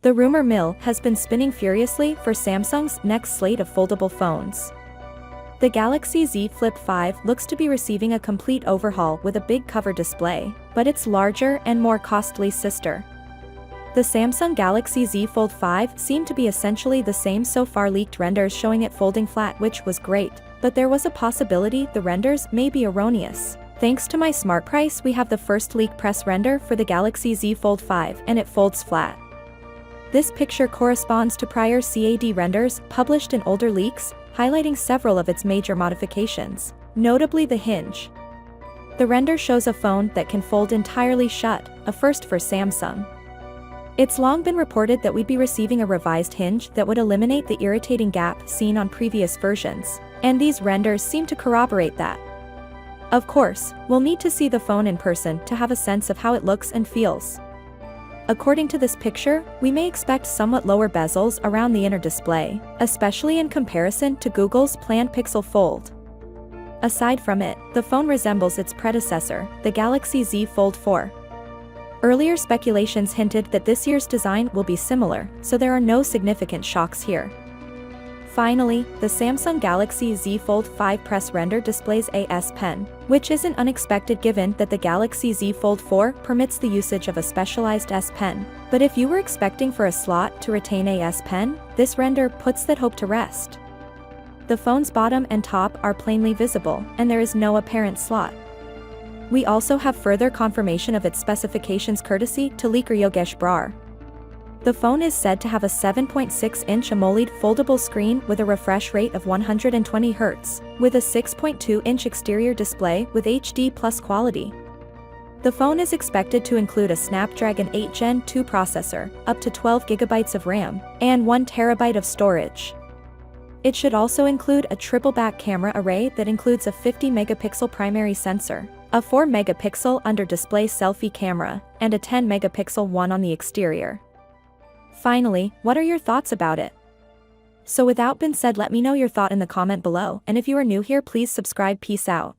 The rumor mill has been spinning furiously for Samsung's next slate of foldable phones. The Galaxy Z Flip 5 looks to be receiving a complete overhaul with a big cover display, but its larger and more costly sister. The Samsung Galaxy Z Fold 5 seemed to be essentially the same. So far leaked renders showing it folding flat, which was great, but there was a possibility the renders may be erroneous. Thanks to my smart price, we have the first leak press render for the Galaxy Z Fold 5 and it folds flat. This picture corresponds to prior CAD renders published in older leaks, highlighting several of its major modifications, notably the hinge. The render shows a phone that can fold entirely shut, a first for Samsung. It's long been reported that we'd be receiving a revised hinge that would eliminate the irritating gap seen on previous versions, and these renders seem to corroborate that. Of course, we'll need to see the phone in person to have a sense of how it looks and feels. According to this picture, we may expect somewhat lower bezels around the inner display, especially in comparison to Google's planned Pixel Fold. Aside from it, the phone resembles its predecessor, the Galaxy Z Fold 4. Earlier speculations hinted that this year's design will be similar, so there are no significant shocks here. Finally, the Samsung Galaxy Z Fold 5 press render displays a S Pen, which isn't unexpected given that the Galaxy Z Fold 4 permits the usage of a specialized S Pen. But if you were expecting for a slot to retain a S Pen, this render puts that hope to rest. The phone's bottom and top are plainly visible, and there is no apparent slot. We also have further confirmation of its specifications courtesy to leaker Yogesh Brar. The phone is said to have a 7.6-inch AMOLED foldable screen with a refresh rate of 120 Hz, with a 6.2-inch exterior display with HD+ quality. The phone is expected to include a Snapdragon 8 Gen 2 processor, up to 12 GB of RAM, and 1 TB of storage. It should also include a triple-back camera array that includes a 50-megapixel primary sensor, a 4-megapixel under-display selfie camera, and a 10-megapixel one on the exterior. Finally, what are your thoughts about it? So without being said, let me know your thought in the comment below, and if you are new here, please subscribe. Peace out.